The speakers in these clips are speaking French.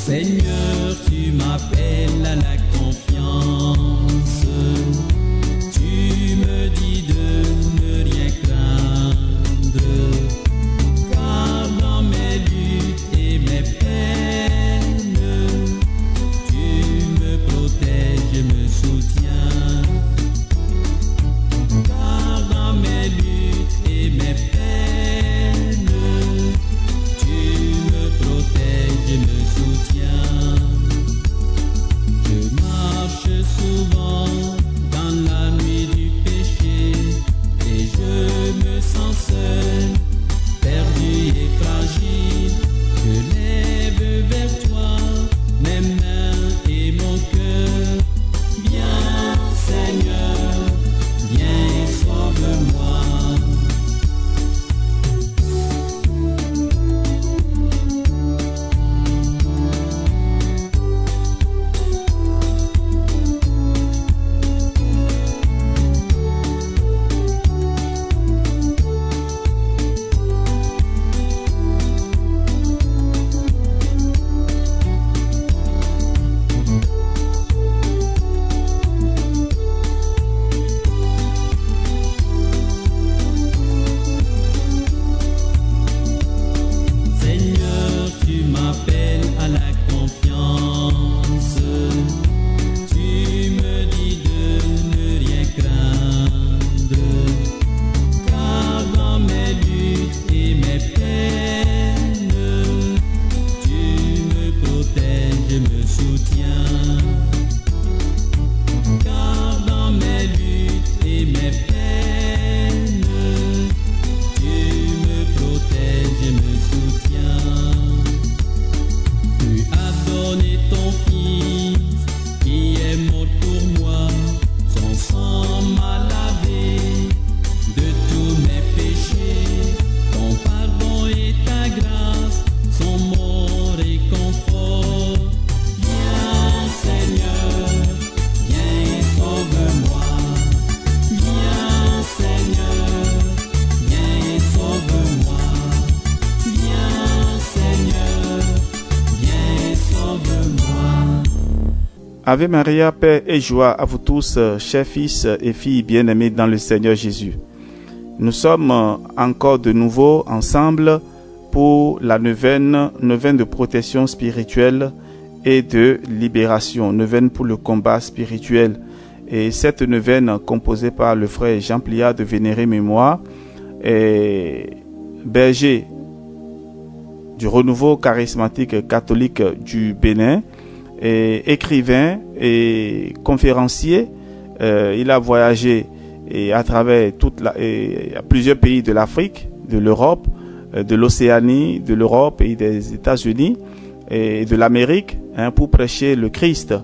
Seigneur, tu m'appelles à la confiance. Tu me dis de ne rien craindre, car dans mes luttes et mes peines, tu me protèges et me soutiens. Car dans mes luttes et mes peines, tu me protèges et me soutiens. Je marche souvent dans la nuit du péché et je me sens seul, perdu et fragile. Je lève vers toi mes mains et mon cœur. Viens Seigneur, viens et sauve-moi. Seigneur, tu m'appelles à la confiance. Tu me dis de ne rien craindre, car dans mes luttes et mes peines, tu me protèges et me soutiens. Car dans mes luttes et mes peines, tu me protèges et me soutiens. Tu as donné ton Fils qui est mort pour moi. Son sang m'a lavé de tous mes péchés. Ton pardon et ta grâce sont mon réconfort. Viens Seigneur, viens et sauve-moi. Viens Seigneur, viens et sauve-moi. Viens Seigneur, viens et sauve-moi. Ave Maria, paix et joie à vous tous, chers fils et filles bien-aimés dans le Seigneur Jésus. Nous sommes encore de nouveau ensemble pour la neuvaine de protection spirituelle et de libération, neuvaine pour le combat spirituel. Et cette neuvaine composée par le frère Jean Pliard de vénérée mémoire, et berger du renouveau charismatique catholique du Bénin, et écrivain et conférencier. Il a voyagé à travers plusieurs pays de l'Afrique, de l'Europe, de l'Océanie, de l'Europe et des États-Unis et de l'Amérique pour prêcher le Christ.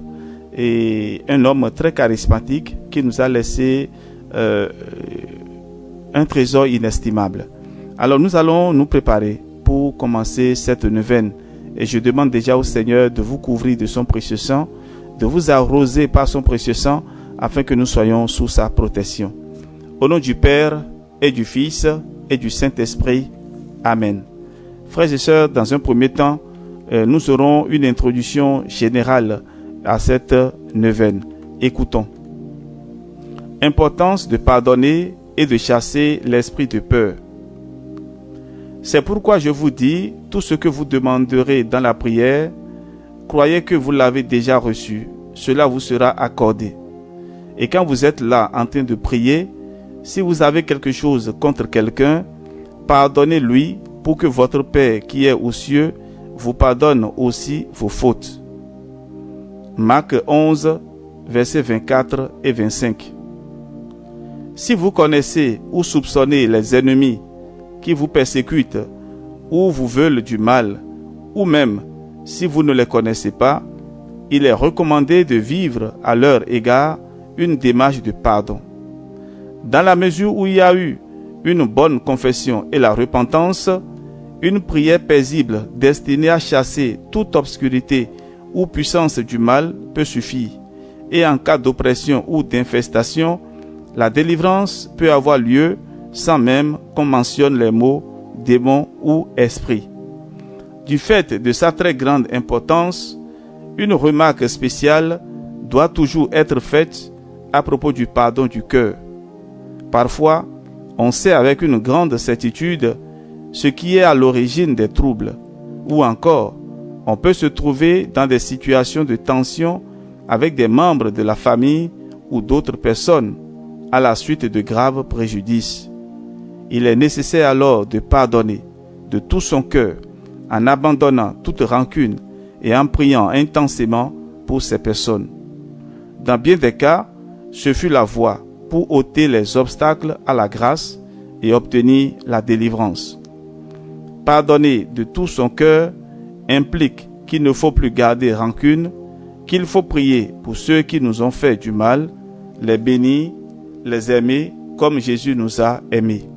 Et un homme très charismatique qui nous a laissé un trésor inestimable. Alors nous allons nous préparer pour commencer cette neuvaine. Et je demande déjà au Seigneur de vous couvrir de son précieux sang, de vous arroser par son précieux sang, afin que nous soyons sous sa protection. Au nom du Père et du Fils et du Saint-Esprit. Amen. Frères et sœurs, dans un premier temps, nous aurons une introduction générale à cette neuvaine. Écoutons. Importance de pardonner et de chasser l'esprit de peur. C'est pourquoi je vous dis, tout ce que vous demanderez dans la prière, croyez que vous l'avez déjà reçu, cela vous sera accordé. Et quand vous êtes là en train de prier, si vous avez quelque chose contre quelqu'un, pardonnez-lui pour que votre Père qui est aux cieux vous pardonne aussi vos fautes. Marc 11, versets 24 et 25. Si vous connaissez ou soupçonnez les ennemis qui vous persécutent ou vous veulent du mal, ou même si vous ne les connaissez pas, il est recommandé de vivre à leur égard une démarche de pardon. Dans la mesure où il y a eu une bonne confession et la repentance, une prière paisible destinée à chasser toute obscurité ou puissance du mal peut suffire. Et en cas d'oppression ou d'infestation, la délivrance peut avoir lieu sans même qu'on mentionne les mots démon ou esprit. Du fait de sa très grande importance, une remarque spéciale doit toujours être faite à propos du pardon du cœur. Parfois, on sait avec une grande certitude ce qui est à l'origine des troubles, ou encore, on peut se trouver dans des situations de tension avec des membres de la famille ou d'autres personnes à la suite de graves préjudices. Il est nécessaire alors de pardonner de tout son cœur en abandonnant toute rancune et en priant intensément pour ces personnes. Dans bien des cas, ce fut la voie pour ôter les obstacles à la grâce et obtenir la délivrance. Pardonner de tout son cœur implique qu'il ne faut plus garder rancune, qu'il faut prier pour ceux qui nous ont fait du mal, les bénir, les aimer comme Jésus nous a aimés.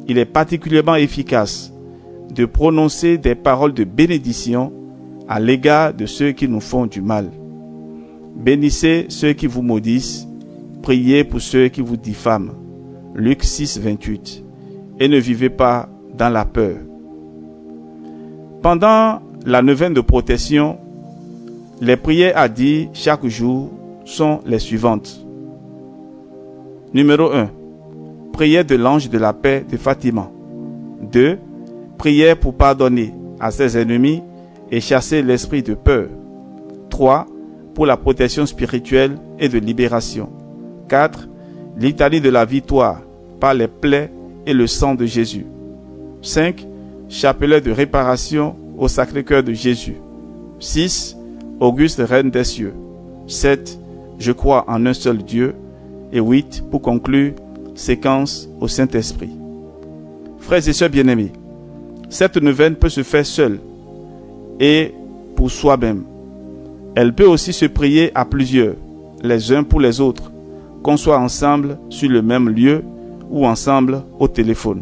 Il est particulièrement efficace de prononcer des paroles de bénédiction à l'égard de ceux qui nous font du mal. Bénissez ceux qui vous maudissent, priez pour ceux qui vous diffament. Luc 6, 28. Et ne vivez pas dans la peur. Pendant la neuvaine de protection, les prières à dire chaque jour sont les suivantes. Numéro 1. Prière de l'ange de la paix de Fatima. 2. Prière pour pardonner à ses ennemis et chasser l'esprit de peur. 3. Pour la protection spirituelle et de libération. 4. Litanie de la victoire par les plaies et le sang de Jésus. 5. Chapelet de réparation au Sacré-Cœur de Jésus. 6. Auguste Reine des cieux. 7. Je crois en un seul Dieu. Et 8. Pour conclure, séquence au Saint-Esprit. Frères et sœurs bien-aimés, cette neuvaine peut se faire seule et pour soi-même. Elle peut aussi se prier à plusieurs, les uns pour les autres, qu'on soit ensemble sur le même lieu ou ensemble au téléphone.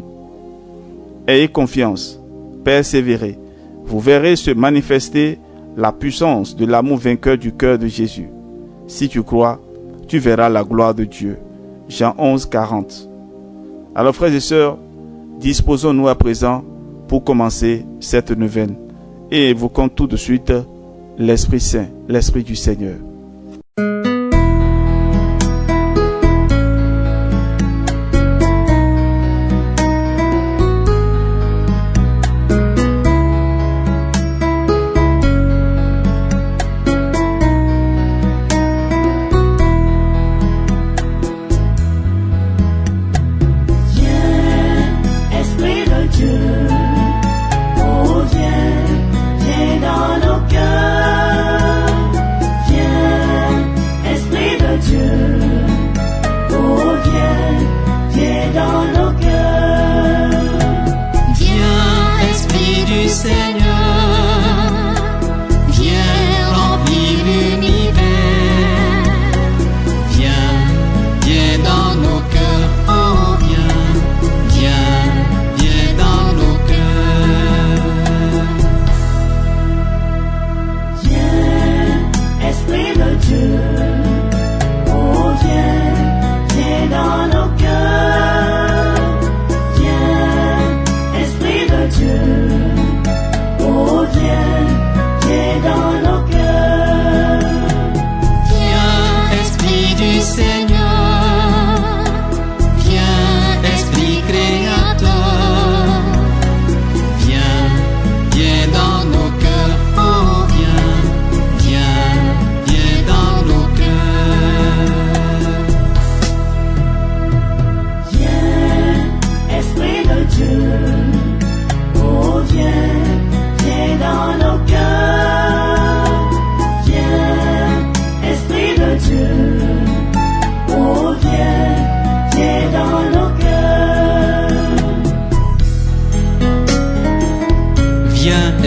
Ayez confiance, persévérez, vous verrez se manifester la puissance de l'amour vainqueur du cœur de Jésus. Si tu crois, tu verras la gloire de Dieu. Jean 11, 40. Alors frères et sœurs, disposons-nous à présent pour commencer cette neuvaine et évoquons tout de suite l'Esprit Saint, l'Esprit du Seigneur.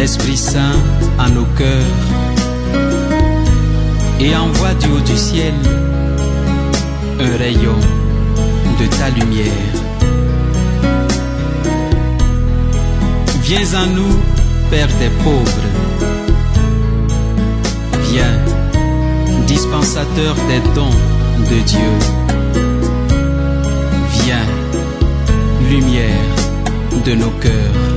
Esprit Saint à nos cœurs et envoie du haut du ciel un rayon de ta lumière. Viens à nous, Père des pauvres. Viens, dispensateur des dons de Dieu. Viens, lumière de nos cœurs.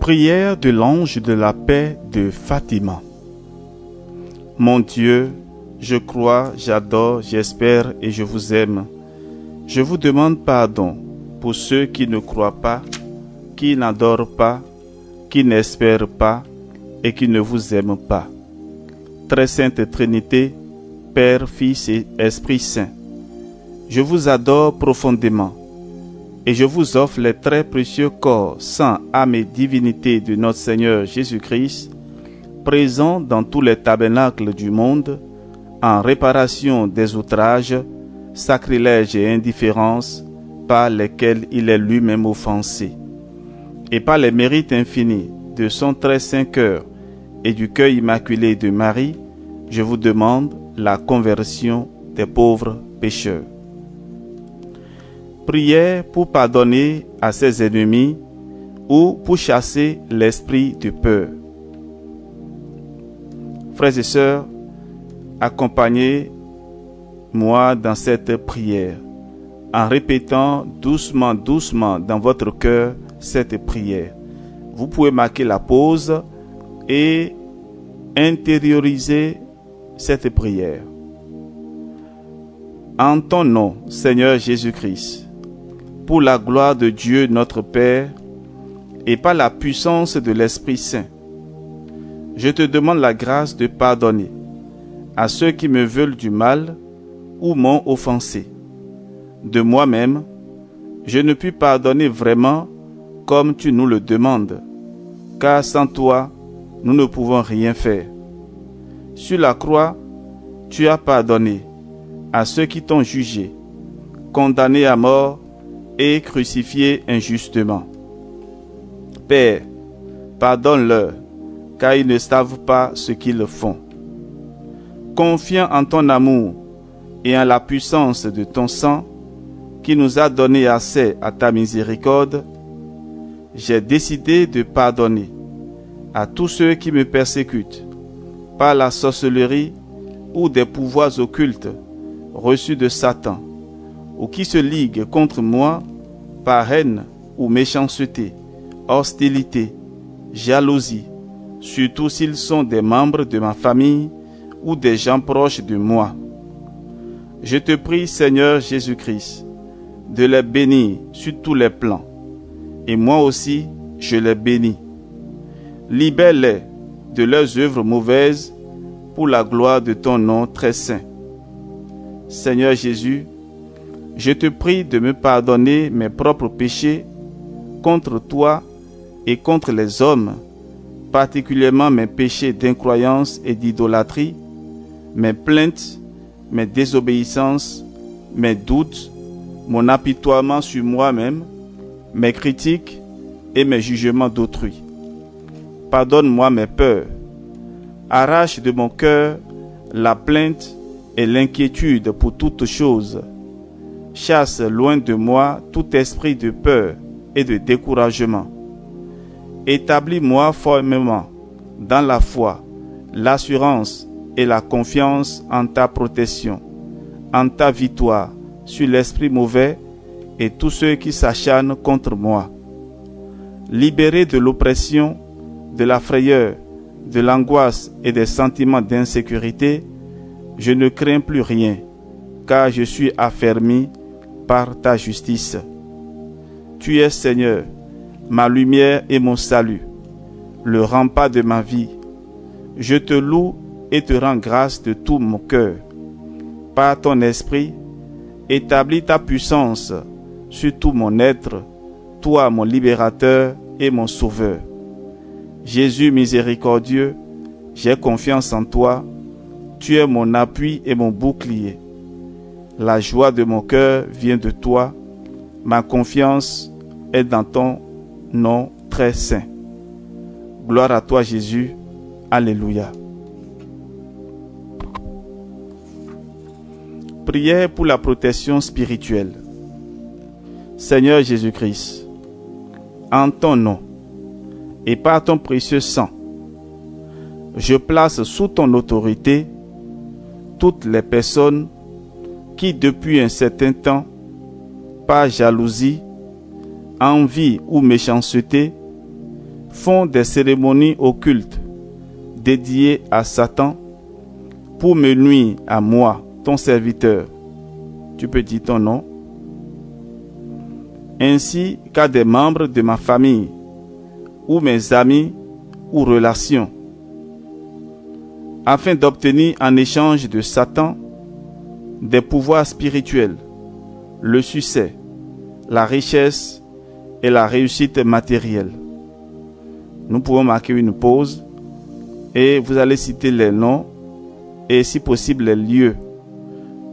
Prière de l'ange de la paix de Fatima. Mon Dieu, je crois, j'adore, j'espère et je vous aime. Je vous demande pardon pour ceux qui ne croient pas, qui n'adorent pas, qui n'espèrent pas et qui ne vous aiment pas. Très sainte Trinité, Père, Fils et Esprit Saint, je vous adore profondément et je vous offre les très précieux corps, sang, âme et divinité de notre Seigneur Jésus-Christ, présents dans tous les tabernacles du monde, en réparation des outrages, sacrilèges et indifférences par lesquels il est lui-même offensé, et par les mérites infinis de son très saint cœur et du cœur immaculé de Marie, je vous demande la conversion des pauvres pécheurs. Prière pour pardonner à ses ennemis ou pour chasser l'esprit de peur. Frères et sœurs, accompagnez-moi dans cette prière en répétant doucement dans votre cœur cette prière. Vous pouvez marquer la pause et intérioriser cette prière. En ton nom, Seigneur Jésus-Christ, pour la gloire de Dieu notre Père et par la puissance de l'Esprit Saint, je te demande la grâce de pardonner à ceux qui me veulent du mal ou m'ont offensé. De moi-même, je ne puis pardonner vraiment comme tu nous le demandes, car sans toi, nous ne pouvons rien faire. Sur la croix, tu as pardonné à ceux qui t'ont jugé, condamné à mort et crucifié injustement. Père, pardonne-leur, car ils ne savent pas ce qu'ils font. Confiant en ton amour et en la puissance de ton sang, qui nous a donné accès à ta miséricorde, j'ai décidé de pardonner à tous ceux qui me persécutent par la sorcellerie ou des pouvoirs occultes reçus de Satan, ou qui se liguent contre moi par haine ou méchanceté, hostilité, jalousie, surtout s'ils sont des membres de ma famille ou des gens proches de moi. Je te prie, Seigneur Jésus-Christ, de les bénir sur tous les plans, et moi aussi je les bénis. Libère-les de leurs œuvres mauvaises pour la gloire de ton nom très saint. Seigneur Jésus, je te prie de me pardonner mes propres péchés contre toi et contre les hommes, particulièrement mes péchés d'incroyance et d'idolâtrie, mes plaintes, mes désobéissances, mes doutes, mon apitoiement sur moi-même, mes critiques et mes jugements d'autrui. Pardonne-moi mes peurs. Arrache de mon cœur la plainte et l'inquiétude pour toutes choses. Chasse loin de moi tout esprit de peur et de découragement. Établis-moi formellement dans la foi, l'assurance et la confiance en ta protection, en ta victoire sur l'esprit mauvais et tous ceux qui s'acharnent contre moi. Libéré de l'oppression, de la frayeur, de l'angoisse et des sentiments d'insécurité, je ne crains plus rien, car je suis affermi par ta justice. Tu es, Seigneur, ma lumière et mon salut, le rempart de ma vie. Je te loue et te rends grâce de tout mon cœur. Par ton esprit, établis ta puissance sur tout mon être, toi mon libérateur et mon sauveur. Jésus miséricordieux, j'ai confiance en toi, tu es mon appui et mon bouclier. La joie de mon cœur vient de toi, ma confiance est dans ton nom très saint. Gloire à toi Jésus, alléluia. Prière pour la protection spirituelle. Seigneur Jésus-Christ, en ton nom et par ton précieux sang, je place sous ton autorité toutes les personnes qui, depuis un certain temps, par jalousie, envie ou méchanceté, font des cérémonies occultes dédiées à Satan pour me nuire à moi, ton serviteur. Tu peux dire ton nom. Ainsi qu'à des membres de ma famille, ou mes amis, ou relations, afin d'obtenir en échange de Satan des pouvoirs spirituels, le succès, la richesse et la réussite matérielle. Nous pouvons marquer une pause et vous allez citer les noms et si possible les lieux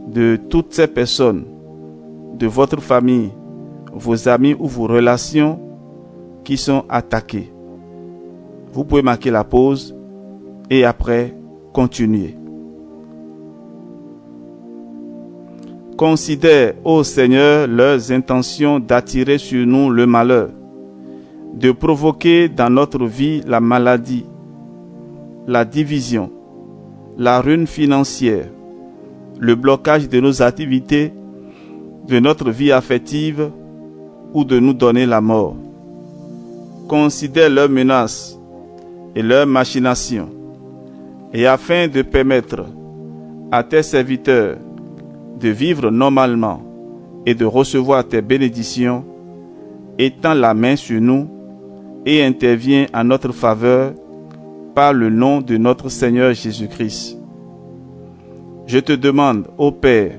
de toutes ces personnes, de votre famille, vos amis ou vos relations qui sont attaquées. Vous pouvez marquer la pause et après continuer. Considère, ô Seigneur, leurs intentions d'attirer sur nous le malheur, de provoquer dans notre vie la maladie, la division, la ruine financière, le blocage de nos activités, de notre vie affective ou de nous donner la mort. Considère leurs menaces et leurs machinations, et afin de permettre à tes serviteurs de vivre normalement et de recevoir tes bénédictions, étends la main sur nous et interviens en notre faveur par le nom de notre Seigneur Jésus-Christ. Je te demande, ô Père,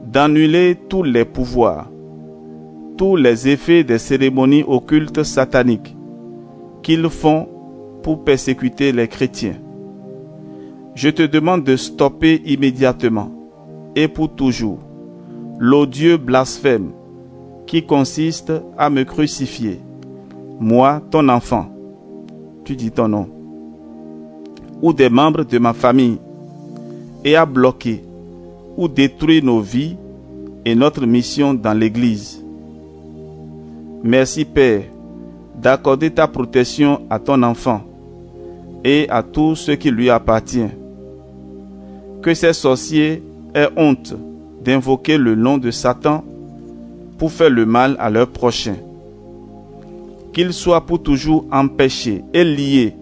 d'annuler tous les pouvoirs, tous les effets des cérémonies occultes sataniques qu'ils font pour persécuter les chrétiens. Je te demande de stopper immédiatement et pour toujours l'odieux blasphème qui consiste à me crucifier, moi, ton enfant, tu dis ton nom, ou des membres de ma famille, et à bloquer ou détruire nos vies et notre mission dans l'Église. Merci Père d'accorder ta protection à ton enfant et à tout ce qui lui appartient. Que ces sorciers aient honte d'invoquer le nom de Satan pour faire le mal à leurs prochains. Qu'ils soient pour toujours empêchés et liés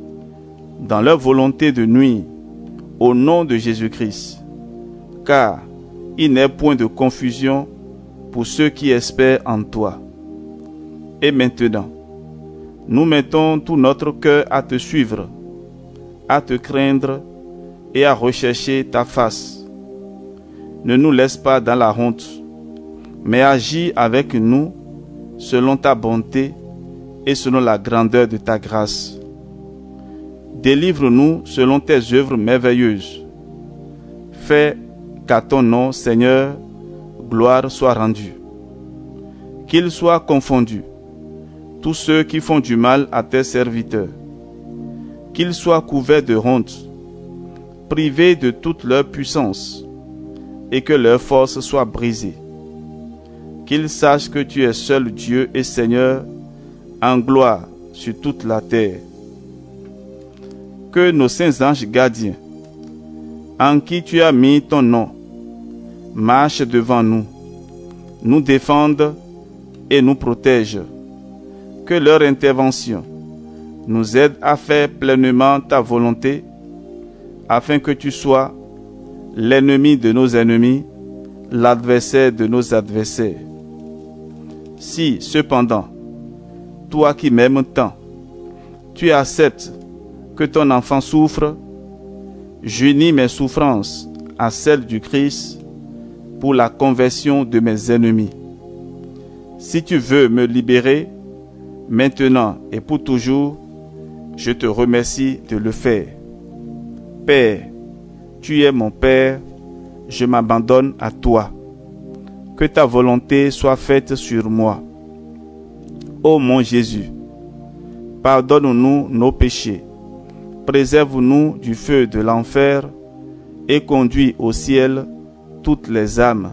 dans leur volonté de nuire au nom de Jésus-Christ, car il n'est point de confusion pour ceux qui espèrent en toi. Et maintenant, nous mettons tout notre cœur à te suivre, à te craindre et à rechercher ta face. Ne nous laisse pas dans la honte, mais agis avec nous selon ta bonté et selon la grandeur de ta grâce. Délivre-nous selon tes œuvres merveilleuses. Fais qu'à ton nom, Seigneur, gloire soit rendue. Qu'ils soient confondus tous ceux qui font du mal à tes serviteurs. Qu'ils soient couverts de honte, privés de toute leur puissance, et que leur force soit brisée. Qu'ils sachent que tu es seul Dieu et Seigneur, en gloire sur toute la terre. Que nos saints anges gardiens, en qui tu as mis ton nom, marchent devant nous, nous défendent et nous protègent. Que leur intervention nous aide à faire pleinement ta volonté, afin que tu sois l'ennemi de nos ennemis, l'adversaire de nos adversaires. Si, cependant, toi qui m'aimes tant, tu acceptes que ton enfant souffre, j'unis mes souffrances à celles du Christ pour la conversion de mes ennemis. Si tu veux me libérer, maintenant et pour toujours, je te remercie de le faire. Père, tu es mon Père, je m'abandonne à toi. Que ta volonté soit faite sur moi. Ô mon Jésus, pardonne-nous nos péchés, préserve-nous du feu de l'enfer et conduis au ciel toutes les âmes,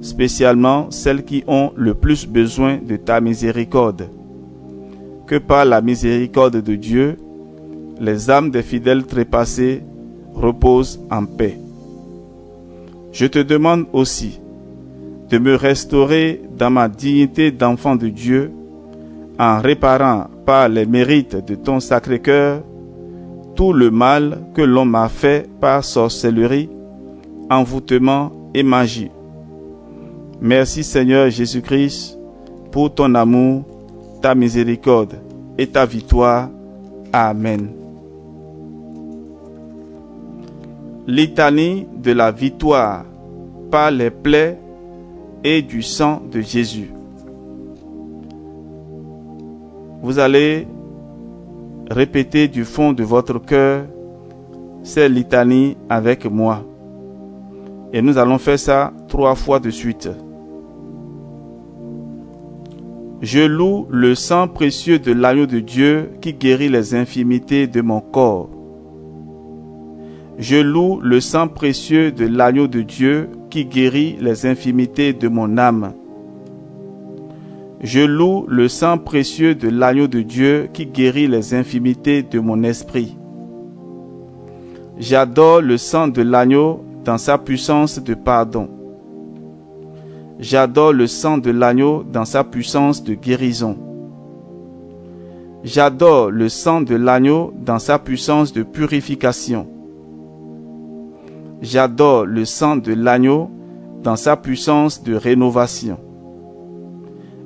spécialement celles qui ont le plus besoin de ta miséricorde. Que par la miséricorde de Dieu, les âmes des fidèles trépassés reposent en paix. Je te demande aussi de me restaurer dans ma dignité d'enfant de Dieu en réparant par les mérites de ton Sacré-Cœur tout le mal que l'on m'a fait par sorcellerie, envoûtement et magie. Merci Seigneur Jésus-Christ pour ton amour, ta miséricorde et ta victoire. Amen. Litanie de la victoire par les plaies et du sang de Jésus. Vous allez répéter du fond de votre cœur ces litanies avec moi. Et nous allons faire ça 3 fois de suite. Je loue le sang précieux de l'agneau de Dieu qui guérit les infirmités de mon corps. Je loue le sang précieux de l'agneau de Dieu qui guérit les infirmités de mon âme. Je loue le sang précieux de l'agneau de Dieu qui guérit les infirmités de mon esprit. J'adore le sang de l'agneau dans sa puissance de pardon. J'adore le sang de l'agneau dans sa puissance de guérison. J'adore le sang de l'agneau dans sa puissance de purification. J'adore le sang de l'agneau dans sa puissance de rénovation.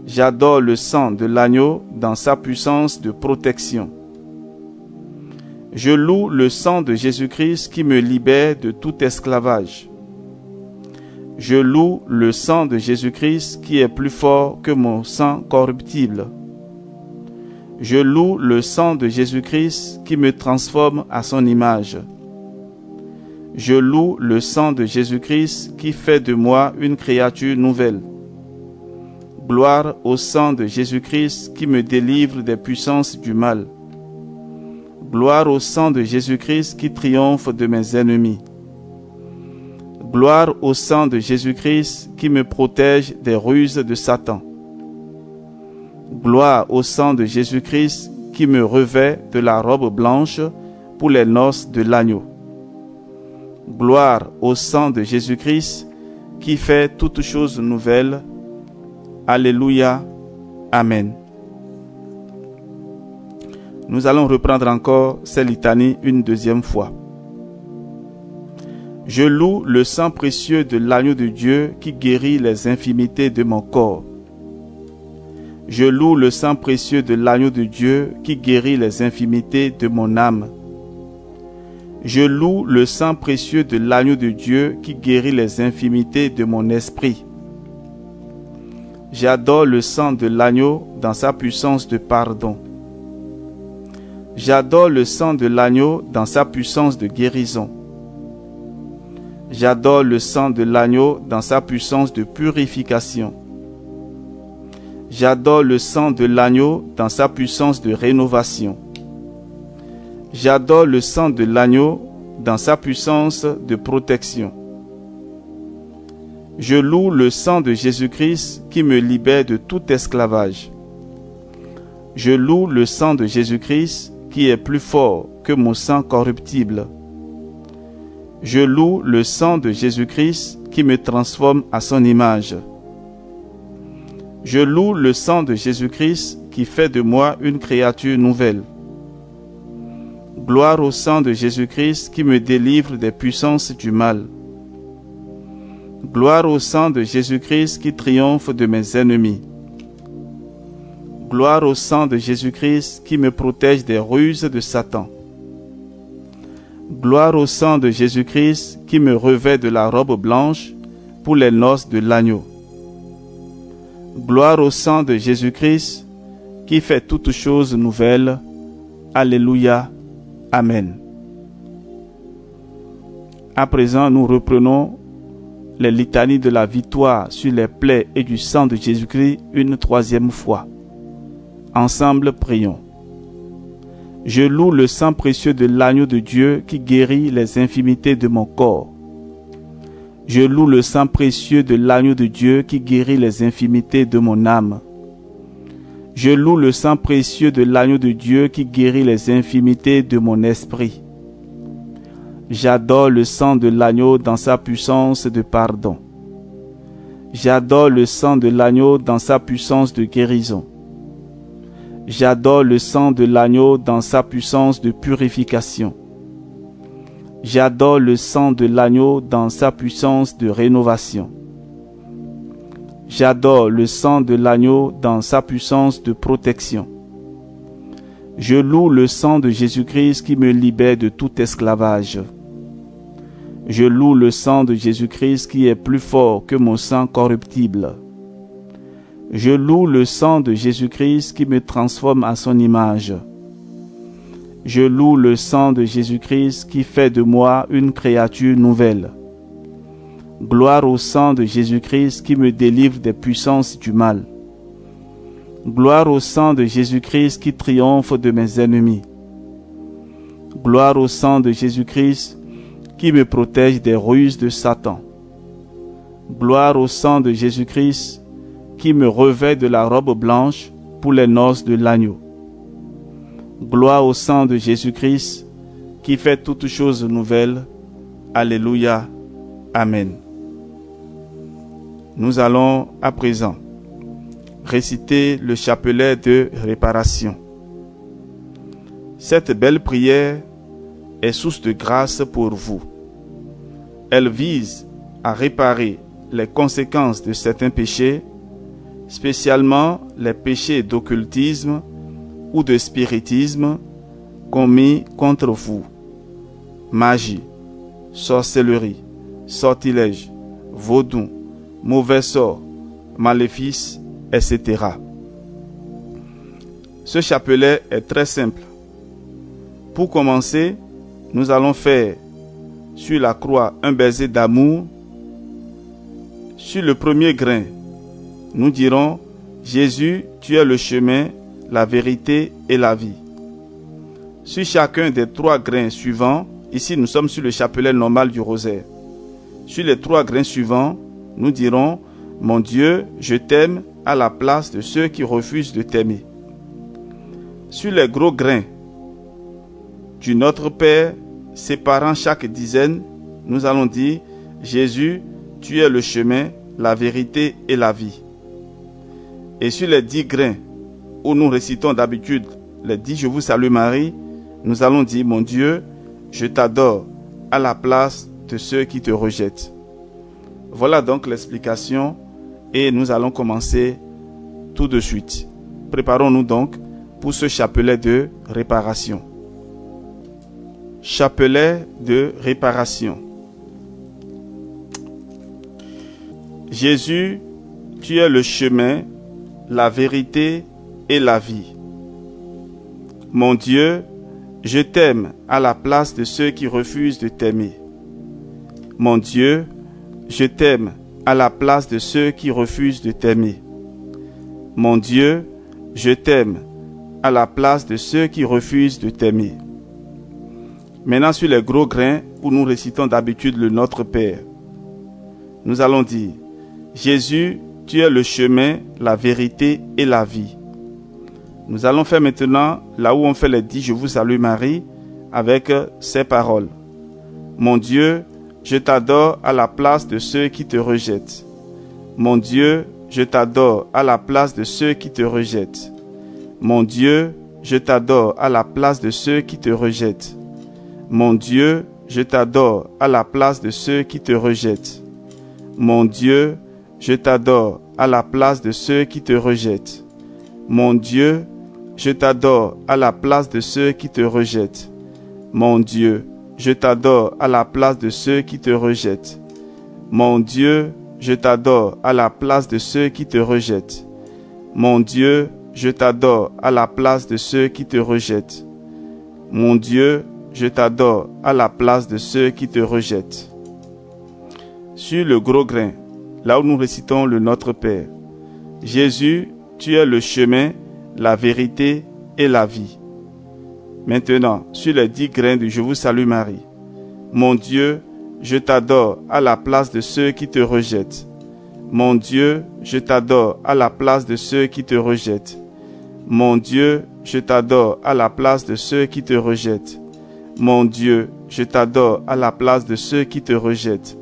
J'adore le sang de l'agneau dans sa puissance de protection. Je loue le sang de Jésus-Christ qui me libère de tout esclavage. Je loue le sang de Jésus-Christ qui est plus fort que mon sang corruptible. Je loue le sang de Jésus-Christ qui me transforme à son image. Je loue le sang de Jésus-Christ qui fait de moi une créature nouvelle. Gloire au sang de Jésus-Christ qui me délivre des puissances du mal. Gloire au sang de Jésus-Christ qui triomphe de mes ennemis. Gloire au sang de Jésus-Christ qui me protège des ruses de Satan. Gloire au sang de Jésus-Christ qui me revêt de la robe blanche pour les noces de l'agneau. Gloire au sang de Jésus-Christ qui fait toutes choses nouvelles. Alléluia. Amen. Nous allons reprendre encore ces litanies une deuxième fois. Je loue le sang précieux de l'agneau de Dieu qui guérit les infirmités de mon corps. Je loue le sang précieux de l'agneau de Dieu qui guérit les infirmités de mon âme. Je loue le sang précieux de l'agneau de Dieu qui guérit les infirmités de mon esprit. J'adore le sang de l'agneau dans sa puissance de pardon. J'adore le sang de l'agneau dans sa puissance de guérison. J'adore le sang de l'agneau dans sa puissance de purification. J'adore le sang de l'agneau dans sa puissance de rénovation. J'adore le sang de l'agneau dans sa puissance de protection. Je loue le sang de Jésus-Christ qui me libère de tout esclavage. Je loue le sang de Jésus-Christ qui est plus fort que mon sang corruptible. Je loue le sang de Jésus-Christ qui me transforme à son image. Je loue le sang de Jésus-Christ qui fait de moi une créature nouvelle. Gloire au sang de Jésus-Christ qui me délivre des puissances du mal. Gloire au sang de Jésus-Christ qui triomphe de mes ennemis. Gloire au sang de Jésus-Christ qui me protège des ruses de Satan. Gloire au sang de Jésus-Christ qui me revêt de la robe blanche pour les noces de l'agneau. Gloire au sang de Jésus-Christ qui fait toutes choses nouvelles. Alléluia. Amen. À présent, nous reprenons les litanies de la victoire sur les plaies et du sang de Jésus-Christ une troisième fois. Ensemble, prions. Je loue le sang précieux de l'agneau de Dieu qui guérit les infirmités de mon corps. Je loue le sang précieux de l'agneau de Dieu qui guérit les infirmités de mon âme. Je loue le sang précieux de l'agneau de Dieu qui guérit les infirmités de mon esprit. J'adore le sang de l'agneau dans sa puissance de pardon. J'adore le sang de l'agneau dans sa puissance de guérison. J'adore le sang de l'agneau dans sa puissance de purification. J'adore le sang de l'agneau dans sa puissance de rénovation. J'adore le sang de l'agneau dans sa puissance de protection. Je loue le sang de Jésus-Christ qui me libère de tout esclavage. Je loue le sang de Jésus-Christ qui est plus fort que mon sang corruptible. Je loue le sang de Jésus-Christ qui me transforme à son image. Je loue le sang de Jésus-Christ qui fait de moi une créature nouvelle. Gloire au sang de Jésus-Christ qui me délivre des puissances du mal. Gloire au sang de Jésus-Christ qui triomphe de mes ennemis. Gloire au sang de Jésus-Christ qui me protège des ruses de Satan. Gloire au sang de Jésus-Christ qui me revêt de la robe blanche pour les noces de l'agneau. Gloire au sang de Jésus-Christ qui fait toutes choses nouvelles. Alléluia. Amen. Nous allons à présent réciter le chapelet de réparation. Cette belle prière est source de grâce pour vous. Elle vise à réparer les conséquences de certains péchés, spécialement les péchés d'occultisme ou de spiritisme commis contre vous. Magie, sorcellerie, sortilège, vaudou, mauvais sort, maléfice, etc. Ce chapelet est très simple. Pour commencer, nous allons faire sur la croix un baiser d'amour. Sur le premier grain, nous dirons « Jésus, tu es le chemin, la vérité et la vie ». Sur chacun des 3 grains suivants, ici nous sommes sur le chapelet normal du rosaire. Sur les 3 grains suivants, nous dirons « Mon Dieu, je t'aime » à la place de ceux qui refusent de t'aimer. Sur les gros grains du Notre Père, séparant chaque dizaine, nous allons dire « Jésus, tu es le chemin, la vérité et la vie ». Et sur les 10 grains, où nous récitons d'habitude les 10 Je vous salue Marie, nous allons dire « Mon Dieu, je t'adore » à la place de ceux qui te rejettent. Voilà donc l'explication et nous allons commencer tout de suite. Préparons-nous donc pour ce chapelet de réparation. Chapelet de réparation. Jésus, tu es le chemin, la vérité et la vie. Mon Dieu, je t'aime à la place de ceux qui refusent de t'aimer. Mon Dieu, je t'aime à la place de ceux qui refusent de t'aimer. Mon Dieu, je t'aime à la place de ceux qui refusent de t'aimer. Maintenant sur les gros grains où nous récitons d'habitude le Notre Père, nous allons dire « Jésus, tu es le chemin, la vérité et la vie ». Nous allons faire maintenant là où on fait les 10 Je vous salue Marie avec ces paroles. Mon Dieu, je t'adore à la place de ceux qui te rejettent. Mon Dieu, je t'adore à la place de ceux qui te rejettent. Mon Dieu, je t'adore à la place de ceux qui te rejettent. Mon Dieu, je t'adore à la place de ceux qui te rejettent. Mon Dieu, je t'adore à la place de ceux qui te rejettent. Mon Dieu, je t'adore à la place de ceux qui te rejettent. Mon Dieu, je t'adore à la place de ceux qui te rejettent. Mon Dieu, je t'adore à la place de ceux qui te rejettent. Mon Dieu, je t'adore à la place de ceux qui te rejettent. Mon Dieu, je t'adore à la place de ceux qui te rejettent. Sur le gros grain, là où nous récitons le Notre Père, Jésus, tu es le chemin, la vérité et la vie. Maintenant, sur les 10 grains de Je vous salue Marie, mon Dieu, je t'adore à la place de ceux qui te rejettent. Mon Dieu, je t'adore à la place de ceux qui te rejettent. Mon Dieu, je t'adore à la place de ceux qui te rejettent. Mon Dieu, je t'adore à la place de ceux qui te rejettent.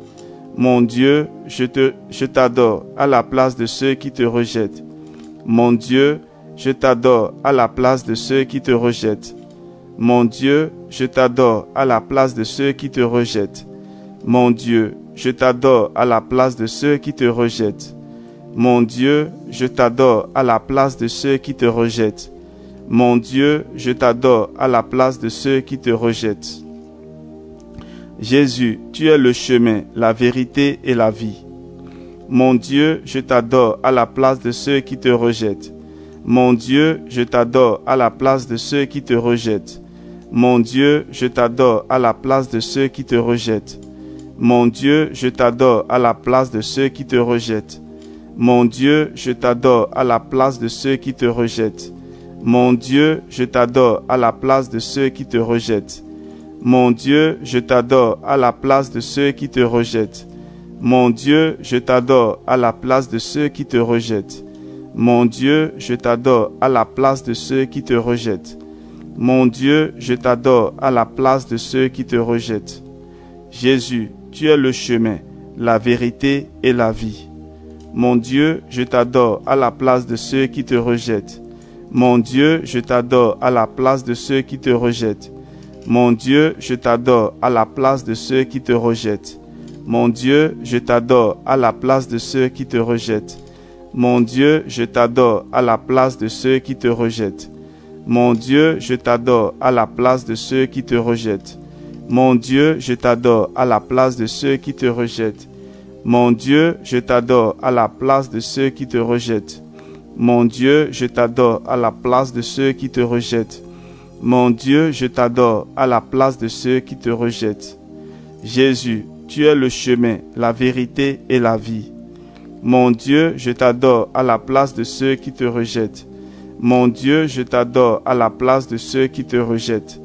Mon Dieu, je t'adore à la place de ceux qui te rejettent. Mon Dieu, je t'adore à la place de ceux qui te rejettent. Mon Dieu, je t'adore à la place de ceux qui te rejettent. Mon Dieu, je t'adore à la place de ceux qui te rejettent. Mon Dieu, je t'adore à la place de ceux qui te rejettent. Mon Dieu, je t'adore à la place de ceux qui te rejettent. Jésus, tu es le chemin, la vérité et la vie. Mon Dieu, je t'adore à la place de ceux qui te rejettent. Mon Dieu, je t'adore à la place de ceux qui te rejettent. Mon Dieu, je t'adore à la place de ceux qui te rejettent. Mon Dieu, je t'adore à la place de ceux qui te rejettent. Mon Dieu, je t'adore à la place de ceux qui te rejettent. Mon Dieu, je t'adore à la place de ceux qui te rejettent. Mon Dieu, je t'adore à la place de ceux qui te rejettent. Mon Dieu, je t'adore à la place de ceux qui te rejettent. Mon Dieu, je t'adore à la place de ceux qui te rejettent. Mon Dieu, je t'adore à la place de ceux qui te rejettent. Jésus, tu es le chemin, la vérité et la vie. Mon Dieu, je t'adore à la place de ceux qui te rejettent. Mon Dieu, je t'adore à la place de ceux qui te rejettent. Mon Dieu, je t'adore à la place de ceux qui te rejettent. Mon Dieu, je t'adore à la place de ceux qui te rejettent. Mon Dieu, je t'adore à la place de ceux qui te rejettent. Mon Dieu, je t'adore à la place de ceux qui te rejettent. Mon Dieu, je t'adore à la place de ceux qui te rejettent. Mon Dieu, je t'adore à la place de ceux qui te rejettent. Mon Dieu, je t'adore à la place de ceux qui te rejettent. Mon Dieu, je t'adore à la place de ceux qui te rejettent. Jésus, tu es le chemin, la vérité et la vie. Mon Dieu, je t'adore à la place de ceux qui te rejettent. Mon Dieu, je t'adore à la place de ceux qui te rejettent.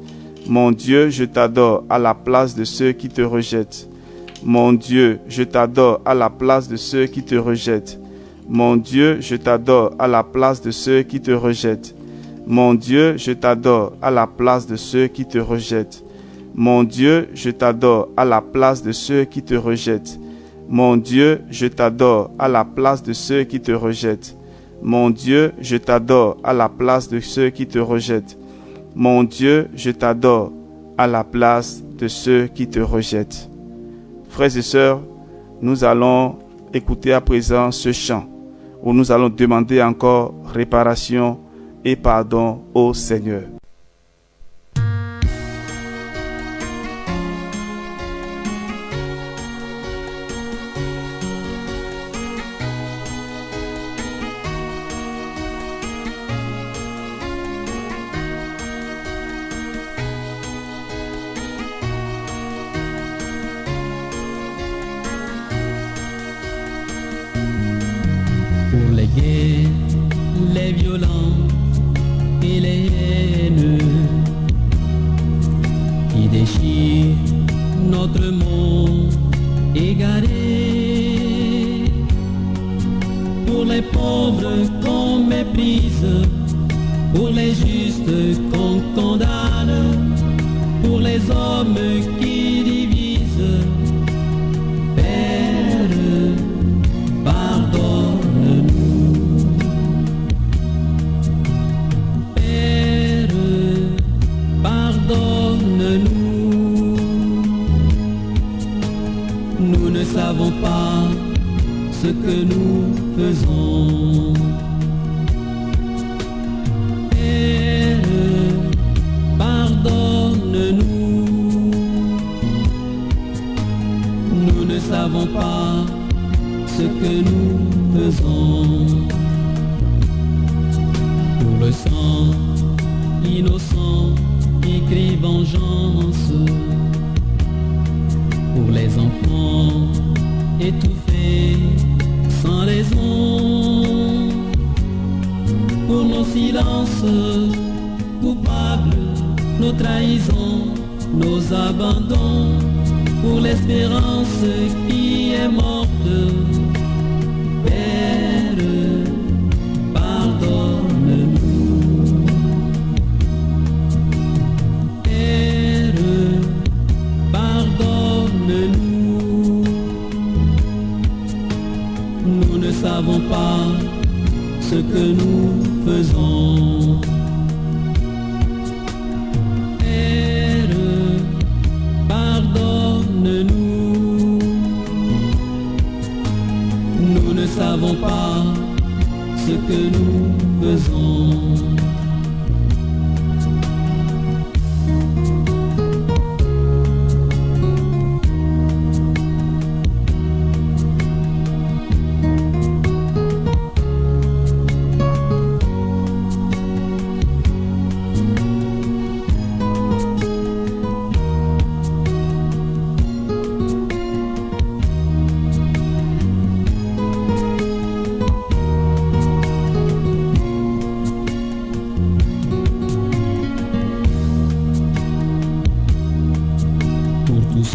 Mon Dieu, je t'adore à la place de ceux qui te rejettent. Mon Dieu, je t'adore à la place de ceux qui te rejettent. Mon Dieu, je t'adore à la place de ceux qui te rejettent. Mon Dieu, je t'adore à la place de ceux qui te rejettent. Mon Dieu, je t'adore à la place de ceux qui te rejettent. Mon Dieu, je t'adore à la place de ceux qui te rejettent. Mon Dieu, je t'adore à la place de ceux qui te rejettent. Mon Dieu, je t'adore à la place de ceux qui te rejettent. Frères et sœurs, nous allons écouter à présent ce chant où nous allons demander encore réparation et pardon au Seigneur. Pour les gays, les violents et les haineux qui déchirent notre monde égaré, pour les pauvres qu'on méprise, pour les justes qu'on condamne, pour les hommes qui divisent, Père, pardonne-nous. Père, pardonne-nous. Nous ne savons pas ce que nous faisons. Père, pardonne-nous. Nous ne savons pas ce que nous faisons. Pour le sang innocent qui crie vengeance, pour les enfants étouffés sans raison, pour nos silences coupables, nos trahisons, nos abandons, pour l'espérance qui est morte. Père, pardonne-nous. Père, pardonne-nous. Nous ne savons pas ce que nous faisons. Père, pardonne-nous. Nous ne savons pas ce que nous faisons.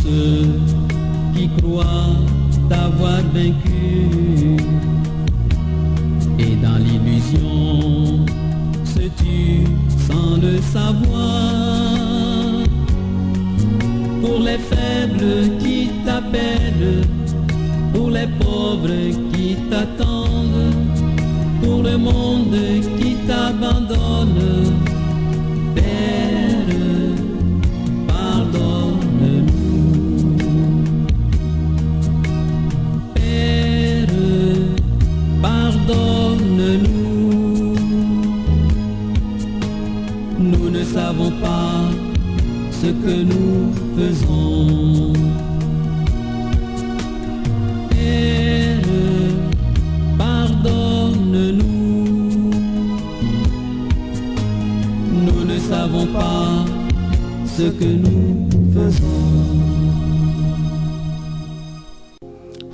Ceux qui croient t'avoir vaincu et dans l'illusion se tuent sans le savoir. Pour les faibles qui t'appellent, pour les pauvres qui t'attendent, pour le monde qui t'abandonne, Père, pardonne-nous. Pardonne-nous, nous ne savons pas ce que nous faisons. Père, pardonne-nous, nous ne savons pas ce que nous faisons.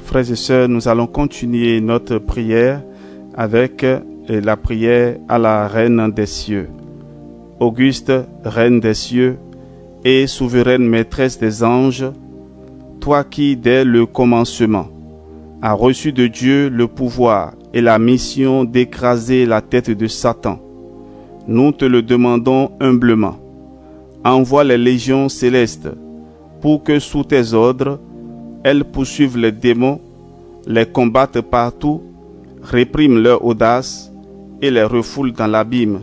Frères et sœurs, nous allons continuer notre prière avec la prière à la Reine des cieux. Auguste, Reine des cieux et souveraine maîtresse des anges, toi qui, dès le commencement, as reçu de Dieu le pouvoir et la mission d'écraser la tête de Satan, nous te le demandons humblement. Envoie les légions célestes pour que sous tes ordres, elles poursuivent les démons, les combattent partout, répriment leur audace et les refoulent dans l'abîme,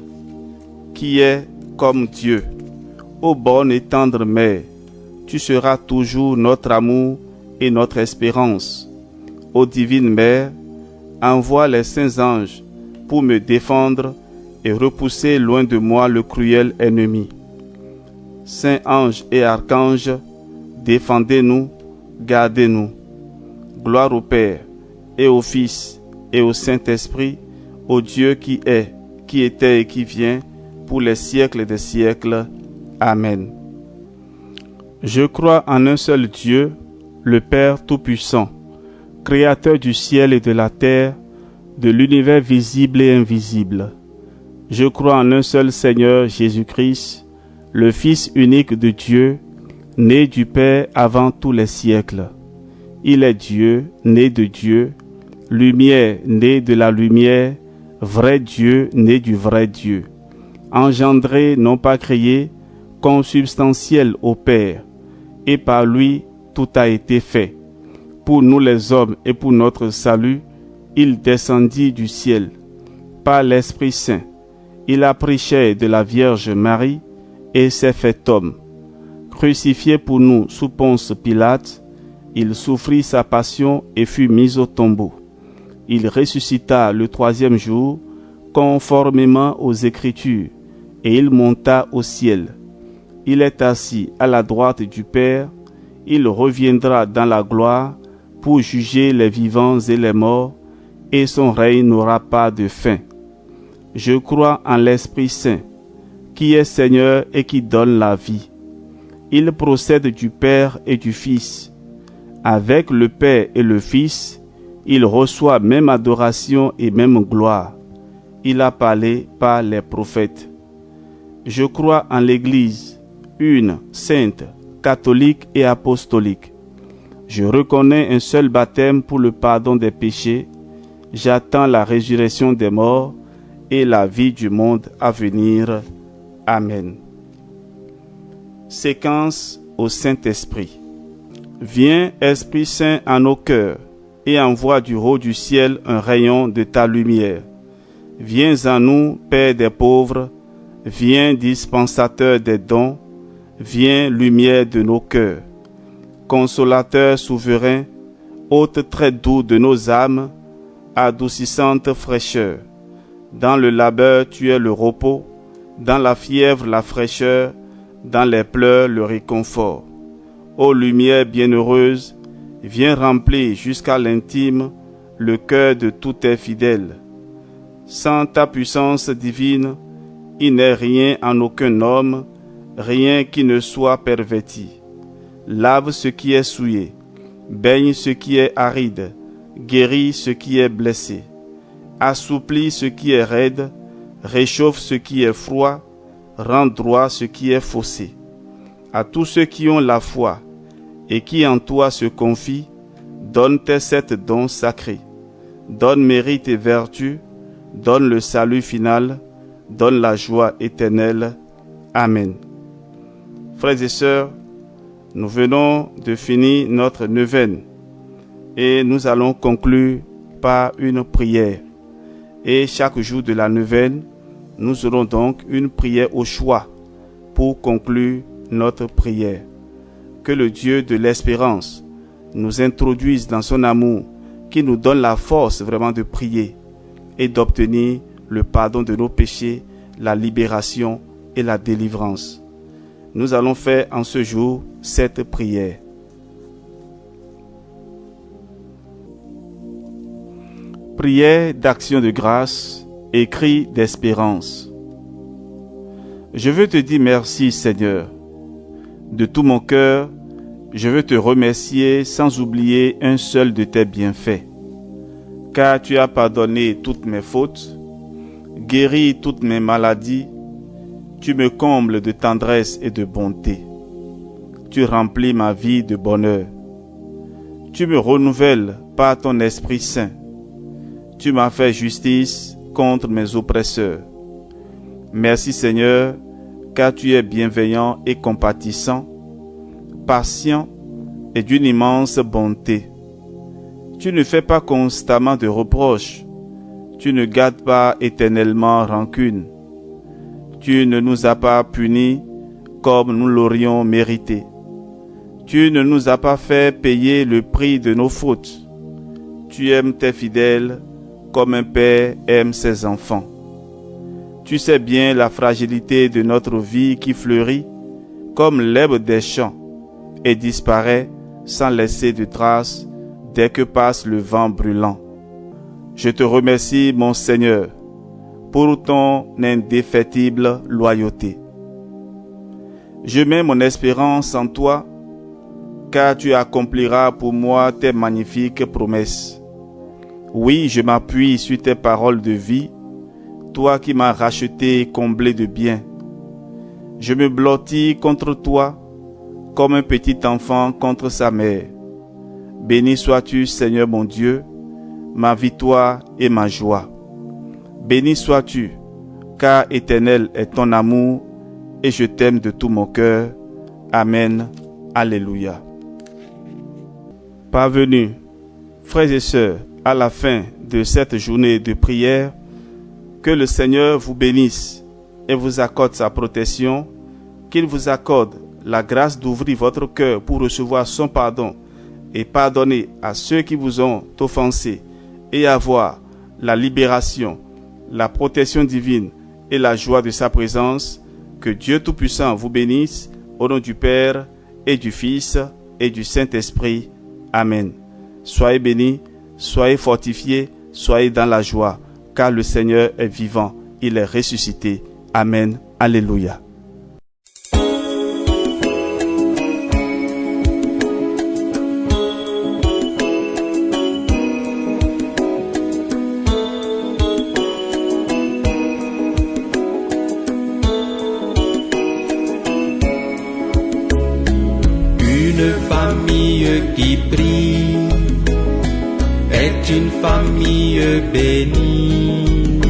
qui est comme Dieu. Ô bonne et tendre Mère, tu seras toujours notre amour et notre espérance. Ô divine Mère, envoie les saints anges pour me défendre et repousser loin de moi le cruel ennemi. Saints anges et archanges, défendez-nous, gardez-nous. Gloire au Père, et au Fils, et au Saint-Esprit, au Dieu qui est, qui était et qui vient, pour les siècles des siècles. Amen. Je crois en un seul Dieu, le Père Tout-Puissant, Créateur du ciel et de la terre, de l'univers visible et invisible. Je crois en un seul Seigneur Jésus-Christ, le Fils unique de Dieu, né du Père avant tous les siècles. Il est Dieu, né de Dieu, lumière, né de la lumière, vrai Dieu, né du vrai Dieu, engendré, non pas créé, consubstantiel au Père, et par lui tout a été fait. Pour nous les hommes et pour notre salut, il descendit du ciel. Par l'Esprit Saint, il a pris chair de la Vierge Marie et s'est fait homme. Crucifié pour nous sous Ponce Pilate, il souffrit sa passion et fut mis au tombeau. Il ressuscita le troisième jour, conformément aux Écritures, et il monta au ciel. Il est assis à la droite du Père, il reviendra dans la gloire pour juger les vivants et les morts, et son règne n'aura pas de fin. Je crois en l'Esprit Saint, qui est Seigneur et qui donne la vie. Il procède du Père et du Fils. Avec le Père et le Fils, il reçoit même adoration et même gloire. Il a parlé par les prophètes. Je crois en l'Église, une, sainte, catholique et apostolique. Je reconnais un seul baptême pour le pardon des péchés. J'attends la résurrection des morts et la vie du monde à venir. Amen. Séquence au Saint-Esprit. Viens, Esprit Saint, en nos cœurs, et envoie du haut du ciel un rayon de ta lumière. Viens à nous, Père des pauvres, viens dispensateur des dons, viens lumière de nos cœurs. Consolateur souverain, hôte très doux de nos âmes, adoucissante fraîcheur. Dans le labeur tu es le repos, dans la fièvre la fraîcheur, dans les pleurs le réconfort. Ô lumière bienheureuse, viens remplir jusqu'à l'intime le cœur de tous tes fidèles. Sans ta puissance divine, il n'est rien en aucun homme, rien qui ne soit perverti. Lave ce qui est souillé, baigne ce qui est aride, guéris ce qui est blessé, assouplis ce qui est raide, réchauffe ce qui est froid, rend droit ce qui est faussé. À tous ceux qui ont la foi et qui en toi se confient, donne tes 7 dons sacrés, donne mérite et vertu, donne le salut final, donne la joie éternelle. Amen. Frères et sœurs, nous venons de finir notre neuvaine et nous allons conclure par une prière. Et chaque jour de la neuvaine, nous aurons donc une prière au choix pour conclure notre prière. Que le Dieu de l'espérance nous introduise dans son amour, qui nous donne la force vraiment de prier et d'obtenir le pardon de nos péchés, la libération et la délivrance. Nous allons faire en ce jour cette prière. Prière d'action de grâce et cri d'espérance. Je veux te dire merci, Seigneur. De tout mon cœur, je veux te remercier sans oublier un seul de tes bienfaits. Car tu as pardonné toutes mes fautes, guéri toutes mes maladies, tu me combles de tendresse et de bonté. Tu remplis ma vie de bonheur. Tu me renouvelles par ton Esprit Saint. Tu m'as fait justice contre mes oppresseurs. Merci Seigneur, car tu es bienveillant et compatissant, patient et d'une immense bonté. Tu ne fais pas constamment de reproches. Tu ne gardes pas éternellement rancune. Tu ne nous as pas punis comme nous l'aurions mérité. Tu ne nous as pas fait payer le prix de nos fautes. Tu aimes tes fidèles comme un père aime ses enfants. Tu sais bien la fragilité de notre vie qui fleurit comme l'herbe des champs et disparaît sans laisser de traces dès que passe le vent brûlant. Je te remercie, mon Seigneur, pour ton indéfectible loyauté. Je mets mon espérance en toi, car tu accompliras pour moi tes magnifiques promesses. Oui, je m'appuie sur tes paroles de vie, toi qui m'as racheté et comblé de bien. Je me blottis contre toi, comme un petit enfant contre sa mère. Béni sois-tu, Seigneur mon Dieu, ma victoire et ma joie. Béni sois-tu, car éternel est ton amour, et je t'aime de tout mon cœur. Amen. Alléluia. Parvenus, frères et sœurs, à la fin de cette journée de prière, que le Seigneur vous bénisse et vous accorde sa protection, qu'il vous accorde la grâce d'ouvrir votre cœur pour recevoir son pardon et pardonner à ceux qui vous ont offensé et avoir la libération, la protection divine et la joie de sa présence. Que Dieu Tout-Puissant vous bénisse au nom du Père et du Fils et du Saint-Esprit. Amen. Soyez bénis, soyez fortifiés, soyez dans la joie, car le Seigneur est vivant, il est ressuscité. Amen. Alléluia. Une famille qui prie est une famille bénie,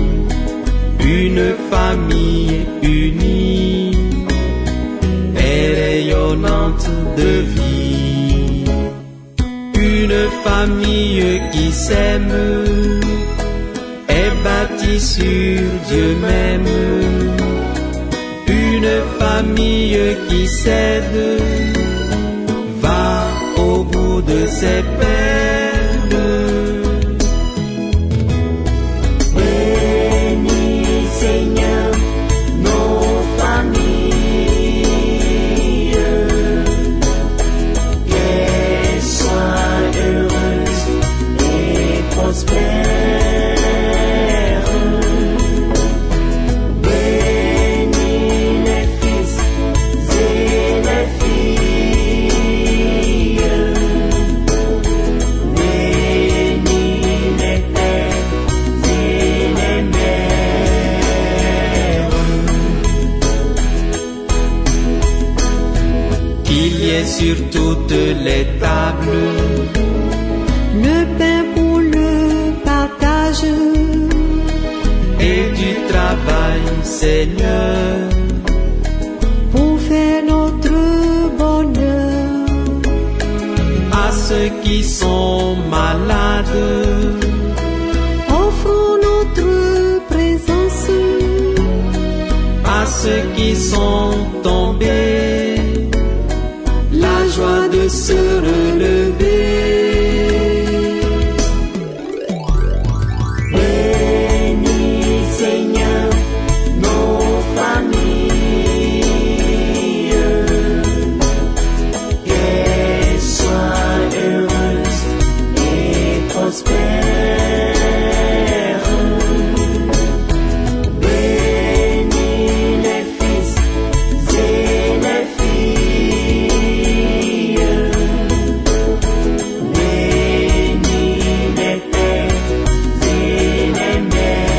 une famille unie et rayonnante de vie, une famille qui s'aime est bâtie s'appuie sur Dieu même, une famille qui s'aide va au bout de ses peines. Bénis, Seigneur, nos familles, qu'elles soient heureuses et prospères. Bénis les fils et les filles, bénis les pères et les mères. Qu'il y ait sur toutes les tables le pain pour le partage, et du travail, Seigneur, pour faire notre bonheur. à ceux qui sont malades, Offrons notre présence, à ceux qui sont tombés, la joie de se relever. Bénis, Seigneur, nos familles, qu'elles soient heureuses et prospères. Bénis les fils et les filles, bénis les pères et les mères.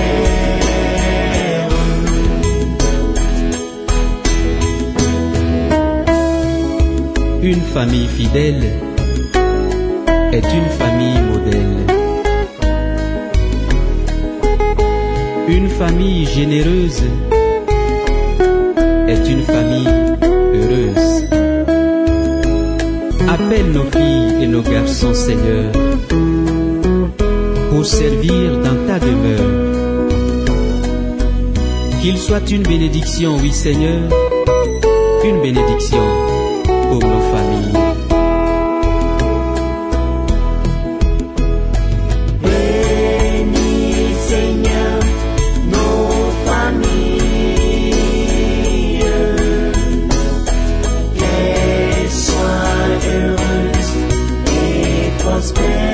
Une famille fidèle est une famille modèle. Une famille généreuse est une famille heureuse. Appelle nos filles et nos garçons, Seigneur, pour servir dans ta demeure. Qu'il soit une bénédiction, oui Seigneur, une bénédiction pour nos familles. Bénis, Seigneur, nos familles, qu'elles soient heureuses et prospères.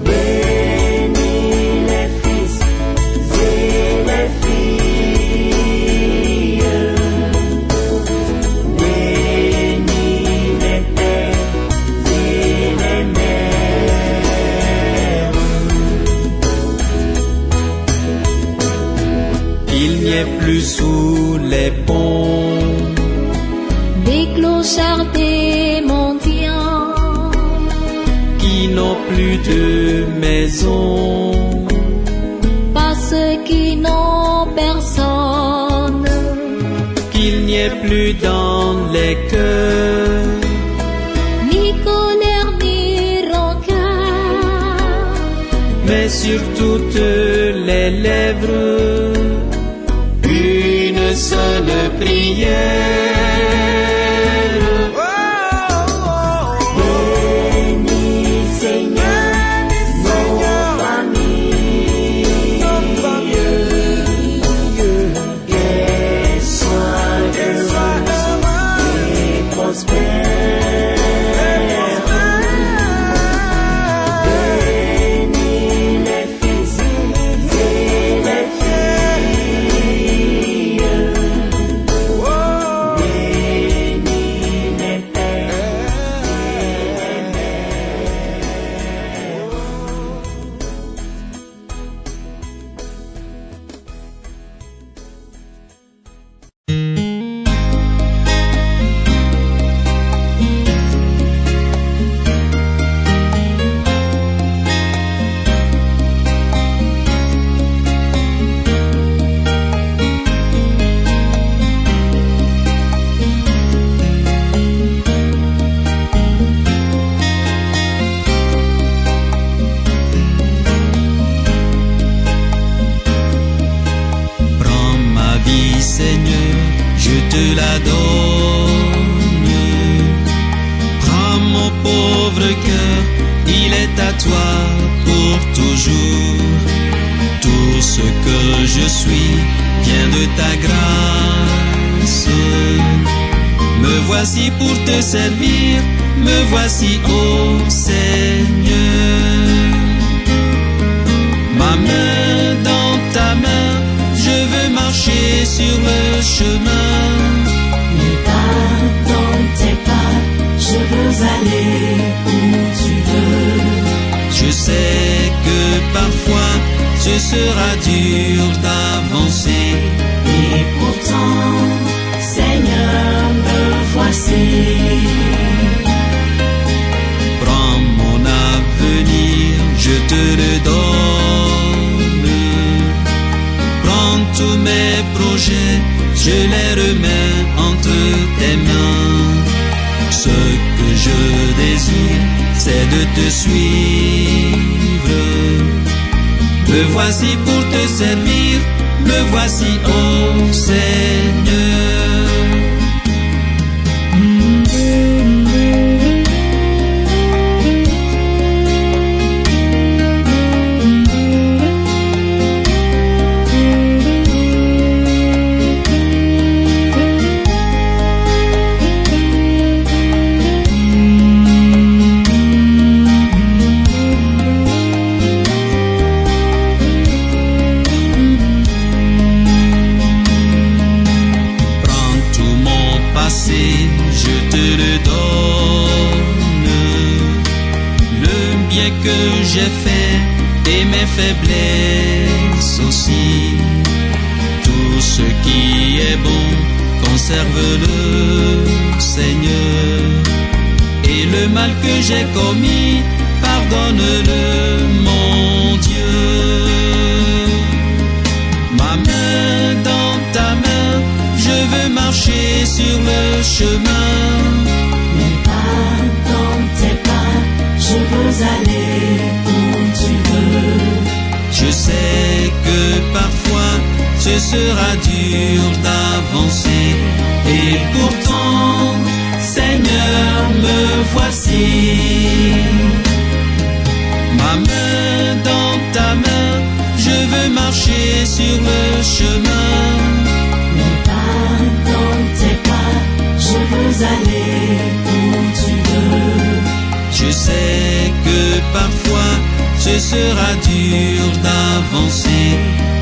Bénis les fils et les filles, bénis les pères et les mères. Qu'il n'y ait plus sous les ponts des clochards, des mendiants, qui n'ont plus de maison, parce qui n'ont personne. qu'il n'y ait plus dans les cœurs Ni colère, ni rancœur, mais sur toutes les lèvres une seule prière. Bénis, Seigneur, nos familles, qu'elles soient heureuses et prospères. Bénis les fils et les filles, bénis pour toujours. Tout ce que je suis vient de ta grâce. Me voici pour te servir, me voici, ô Seigneur. Ma main dans ta main, je veux marcher sur le chemin. Mes pas dans tes pas, je veux aller où tu veux. Je sais que parfois ce sera dur d'avancer. Et pourtant, Seigneur, me voici. Prends mon avenir, je te le donne. Prends tous mes projets, je les remets entre tes mains. Ce que je désire, c'est de te suivre. Me voici pour te servir, me voici, ô Seigneur. J'ai fait et mes faiblesses aussi. Tout ce qui est bon, conserve-le, Seigneur. Et le mal que j'ai commis, pardonne-le, mon Dieu. Ma main dans ta main, je veux marcher sur le chemin. Mes pas dans tes pas, je veux aller où tu veux. Je sais que parfois ce sera dur d'avancer. Et pourtant, Seigneur, me voici. Ma main dans ta main, je veux marcher sur le chemin. Mes pas dans tes pas, je veux aller où tu veux. Je sais que parfois ce sera dur d'avancer.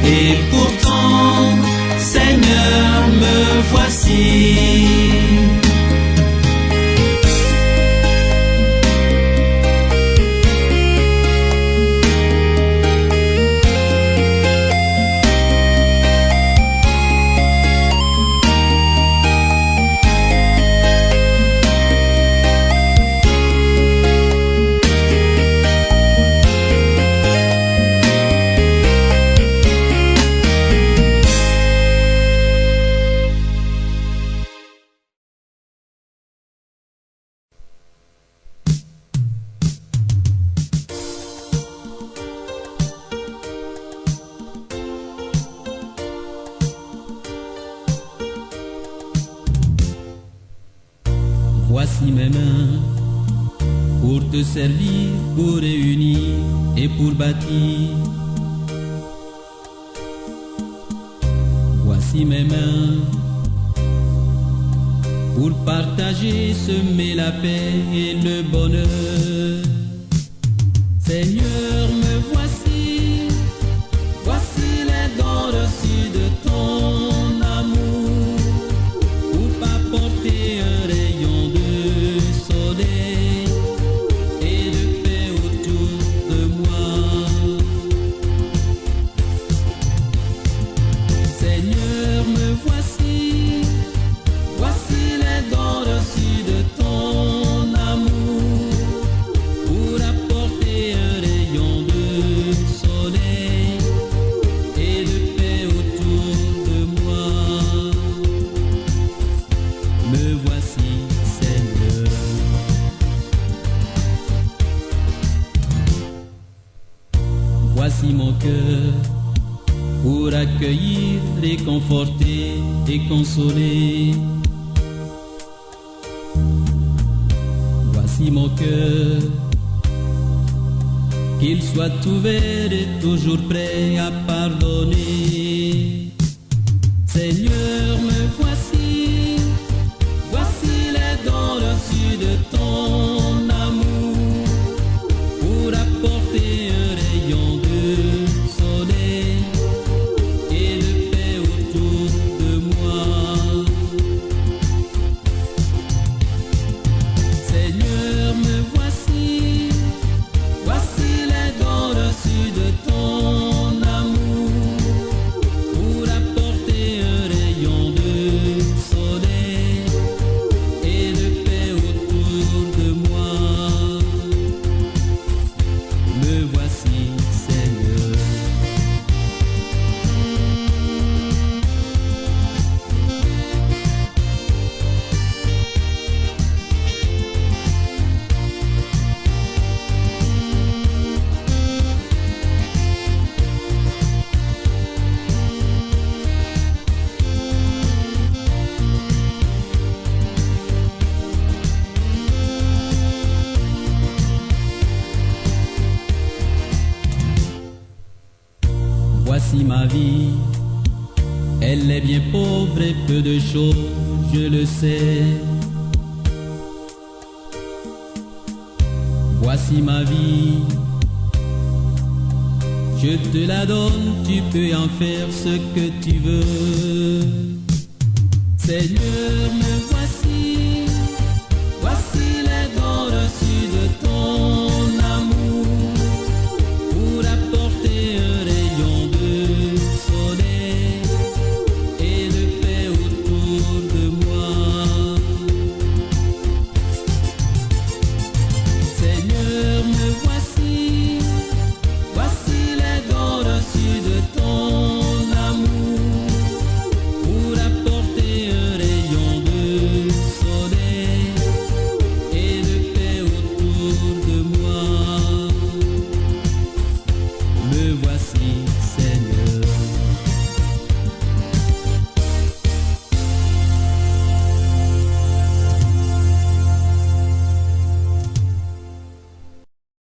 Et pourtant, Seigneur, me voici. Voici mes mains pour te servir, pour réunir et pour bâtir. Voici mes mains pour partager, semer la paix et le bonheur. Seigneur, me voici, voici les dons reçus de ton amour, pour apporter un rayon de soleil et de paix autour de moi. Seigneur, me voici, voici les dons reçus de ton amour, pour apporter un rayon de soleil et de paix autour de moi. Me voici, Seigneur. Voici mon cœur pour accueillir, réconforter et consoler. Voici mon cœur qu'il soit ouvert et toujours prêt à pardonner. Seigneur, me voici, voici les dons reçus de ton amour, pour apporter un rayon de soleil et de paix autour de moi. Seigneur, me voici, voici les dons reçus de ton amour, pour apporter un rayon de soleil et de paix autour de moi. Me voici, Seigneur. Voici ma vie, elle est bien pauvre et peu de choses, je le sais. Voici ma vie, je te la donne, tu peux en faire ce que tu veux. Seigneur, me voici,